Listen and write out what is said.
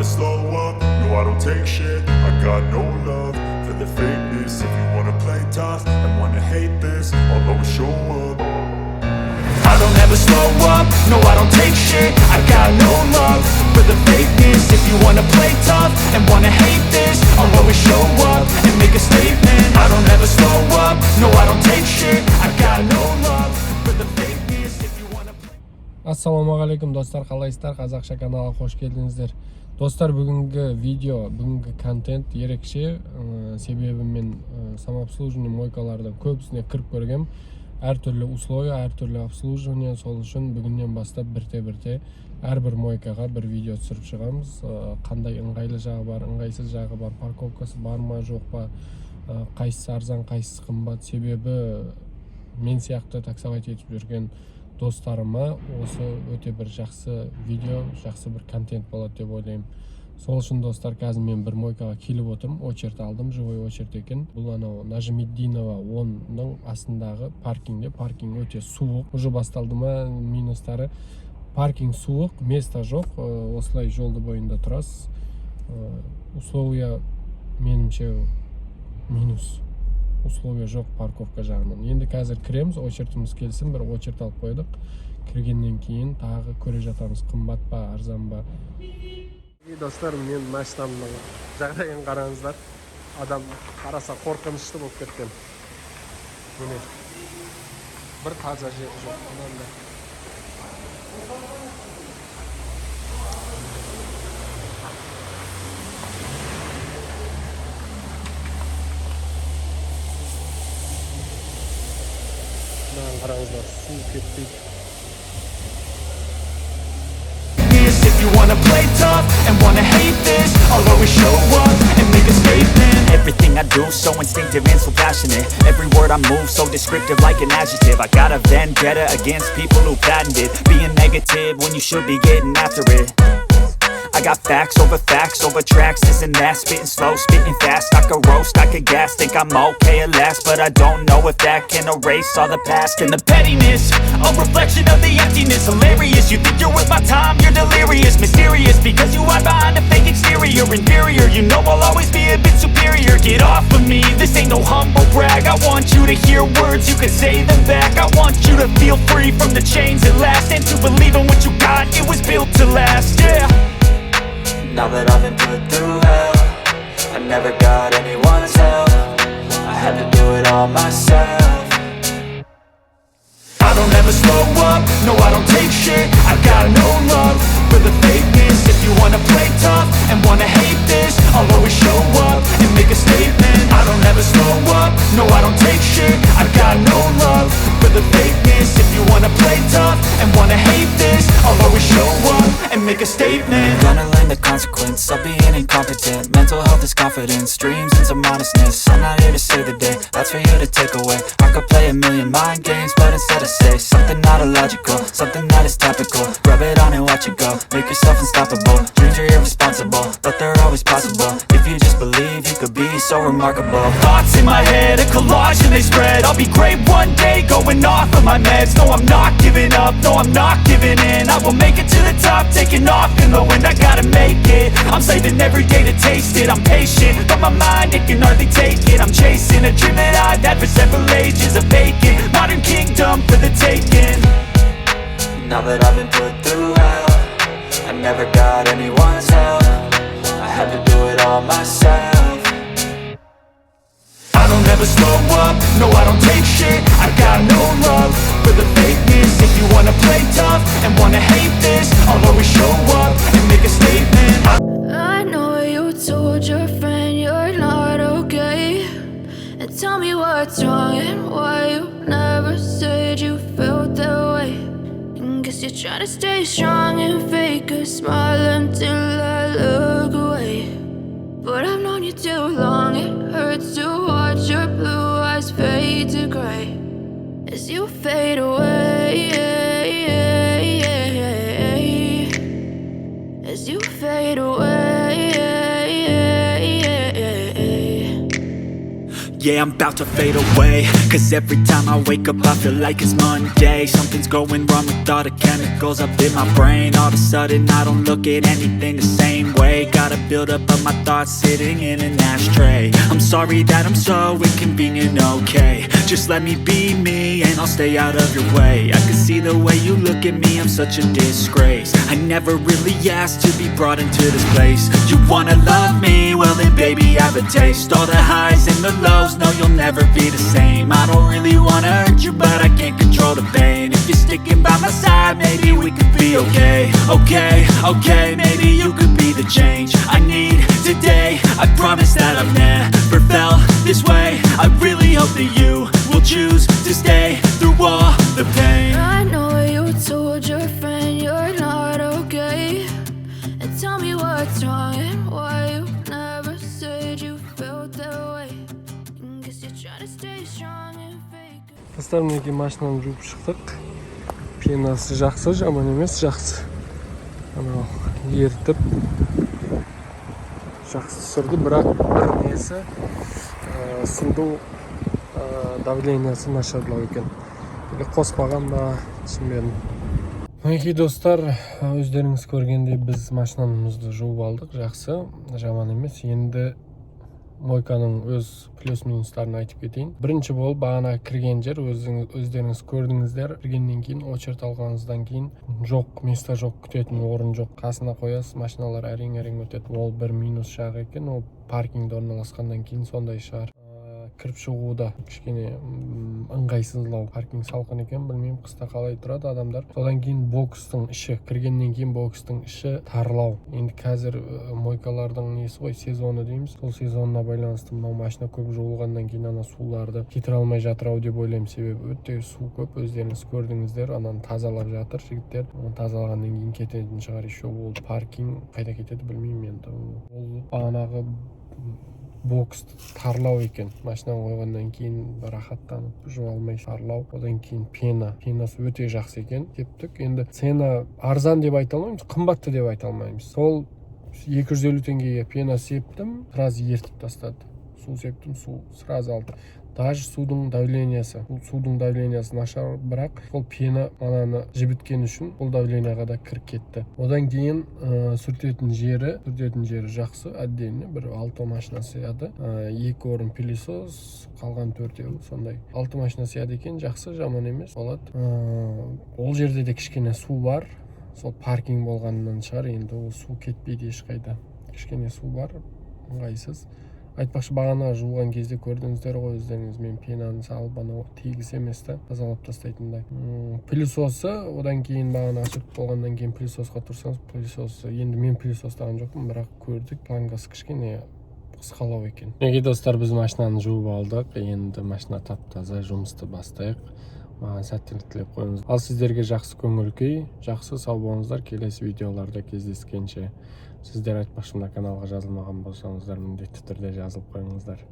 slow up, no I don't take shit. I got no love for the fakeness. If you wanna play tough and wanna hate this, I'll always show up. I don't ever slow up, no I don't take shit. I got no love for the fakeness. If you wanna play tough and wanna hate this, I'll always show up and make a statement. I don't ever slow up, no I don't take shit. I got no love for the fakeness. If you wanna play... Ассалаумағалейкум достар, қалайсыздар? Қазақша каналға қош келдіңіздер. Достар, бүгінгі видео, бүгінгі контент ерекше, себебі мен самообслуживание мойкалардан көбісіне кіріп көргем. Әртүрлі условия, әртүрлі обслуживание, сол үшін бүгіннен бастап бірте-бірте әрбір мойкаға бір видео түсіріп шығамыз. Қандай ыңғайлы жағы бар, ыңғайсыз жағы бар, парковкасы бар ма, жоқ па, қайсысы арзан, қайсысы қымбат. Себебі мен сияқты таксовать етіп жүрген достарыма осы өте бір жақсы видео, жақсы бір контент болады деп ойлаймын. Сол үшін достар, қазір мен бір мойкаға келіп отырмын, очередь алдым, живой очередь екен. Бұл анау Нажмиддинова 10-ның астындағы паркингде. Паркинг өте суық. Уже басталды ма минустары? Паркинг суық, место жоқ. Осылай жолды бойында тұрасыз. Условия меніңше минус. Условия жоқ парковка жағынан. Енді қазір кіреміз, очередіміз келсін, бір очередь алып қойдық. Кіргеннен кейін тағы көре жатамыз, қымбат па, арзан ба. Достар, мен машинамның жағдайын қараңыздар. Адам қараса қорқынышты болып кеткен. Міне, бір таза жер жоқ. Қараңыздар, су кетпейді. If you wanna play tough and wanna hate this, I'll always show up and make a statement. Everything I do so instinctive and so passionate. Every word I move so descriptive like an adjective. I got a vendetta against people who patented being negative when you should be getting after it. I got facts over tracks, this and that. Spitting slow, spitting fast. I could roast, I could gas. Think I'm okay at last, but I don't know if that can erase all the past. And the pettiness, a reflection of the emptiness. Hilarious, you think you're worth my time, you're delirious. Mysterious, because you hide behind a fake exterior. Inferior, you know I'll always be a bit superior. Get off of me, this ain't no humble brag. I want you to hear words, you can say them back. I want you to feel free from the chains at last, and to believe in what you got, it was built to last, yeah. Now that I've been put through hell, I never got anyone's help. I had to do it all myself. I don't ever slow up, no I don't take shit. I got no love for the fakeness. If you wanna play tough and wanna hate this, I'll always show up and make a statement. I don't ever slow up, no I don't take shit. I got no love for the fakeness. If you wanna play tough and wanna hate this, I'll always show up and make a statement. Gonna learn the consequence of being incompetent. Mental health is confidence, dreams and some honestness. I'm not here to save the day, that's for you to take away. I could play a million mind games, but instead I say something not illogical, something that is topical. Rub it on and watch it go, make yourself unstoppable. Dreams are irresponsible, but they're always possible. If you just believe, you could be so remarkable. Thoughts in my head, a collage and they spread. I'll be great one day, going off of my meds. No, I'm not giving up, no, I'm not giving in. I will make it to the top, taking off in the wind. I gotta make it, I'm saving every day to taste it. I'm patient, but my mind, it can hardly take it. I'm chasing a dream that I've had for several ages. A vacant, modern kingdom for the taking. Now that I've been put through hell, I never got anyone's help. I had to do it all myself. I don't ever slow up, no I don't take shit. I got no love for the fakeness. If you wanna play tough and wanna hate this, I'll always show up and make a statement. I know you told your friend you're not okay, and tell me what's wrong and why you never said you felt that way. And guess you're trying to stay strong and fake a smile until I look away. But I've known you too long, it hurts to watch your blue eyes fade to gray as you fade away, as you fade away. Yeah, I'm about to fade away, cause every time I wake up I feel like it's Monday. Something's going wrong with all the chemicals up in my brain. All of a sudden I don't look at anything the same way. Got filled up of my thoughts sitting in an ashtray. I'm sorry that I'm so inconvenient, okay. Just let me be me and I'll stay out of your way. I can see the way you look at me, I'm such a disgrace. I never really asked to be brought into this place. You wanna love me? Well then baby, have a taste. All the highs and the lows, no you'll never be the same. I don't really wanna hurt you, but I can't control the pain. If you're sticking by my side, maybe we could be okay. Okay, maybe you could be the change I need today. I promise that I've never felt this way. I really hope that you will choose to stay through all the pain. I know you told your friend you're not okay, and tell me what's wrong and why you never said you felt that way. Guess you're trying to stay strong and fake. Dostlar, мінекей машинаны жуып шықтық. Пенасы жақсы, жаман емес, жақсы. Анау ертіп жақсы түсірді, бірақ бір несі судың давлениясы нашарлау екен. Или қоспаған ба, түсінбедім. Мінекей достар, өздеріңіз көргендей біз машинамызды жуып алдық, жақсы, жаман емес. Енді мойканың өз плюс-минустарын айтып кетейін. Бірінші болып бағана кірген жер, өздеріңіз көрдіңіздер. Кіргеннен кейін, очередь алғаныңыздан кейін жоқ, место жоқ, күтетін орын жоқ. Қасына қоясыз, машиналар әрең өтеді. Ол бір минус жағы екен, ол паркингде орналасқаннан кейін сондай шығар. Кіріп шығуда кішкене ыңғайсыздау, паркинг салқын екен, білмеймін қыста қалай тұрады адамдар. Содан кейін бокстың іші, кіргеннен кейін бокстың іші тарлау. Енді қазір мойкалардың несі ғой, сезоны дейміз. Сол сезонына байланысты мынау машина көп жуылғаннан кейін ана суларды кетіре алмай жатыр ау деп ойлаймын, себебі өте су көп. Өздеріңіз көрдіңіздер, ананы тазалап жатыр жігіттер. Тазалағаннан кейін кететін шығар, еще ол паркинг қайда кетеді білмеймін енді. Ол бағанағы бокс тарлау екен. Машина қойғаннан кейін рахаттанып жуа алмай тарлау. Одан кейін пенасы өте жақсы екен. Тептік. Енді цена арзан деп айта алмаймыз, қымбатты деп айта алмаймыз. Сол 250 теңгеге пена септім, сразу ертіп тастады. Су септім, су сразу алды. Даже судың давлениясы нашар, бірақ ол пена ананы жібіткен үшін бұл давленияға да кіріп кетті. Одан кейін сүртетін жері жақсы, отдельно бір 6 машина сияды. 2 орын пилисос, қалған 4-еу, сондай. 6 машина сияды екен, жақсы, жаман емес болады. Ол жерде де кішкене су бар. Сол паркинг болғанынан шығар, енді ол су кетпейді ешқайда. Кішкене су бар, ыңғайсыз. Айтпақшы, бағана жуған кезде көрдіңіздер ғой, өздеріңіз, мен пенаны салып, анау тегіс емес та, тазалап тастайтындай. Пилисосы, одан кейін бағана ашып болғаннан кейін пилисосқа тұрсаңыз, пилисосы, енді мен пилисостаған жоқпын, бірақ көрдік, плангасы кішкене қысқалау екен. Неге достар, біз машинаны жуып алдық, енді машина тап-таза, жұмысты бастайық. Маған сәттілік тілеп қойыңыз. Ал сіздерге жақсы көңіл күй, жақсы сау болыңыздар. Келесі видеоларда кездескенше. Сіздер айтпақшы, мына каналға жазылмаған болсаңыздар, міндетті түрде жазылып қойыңыздар.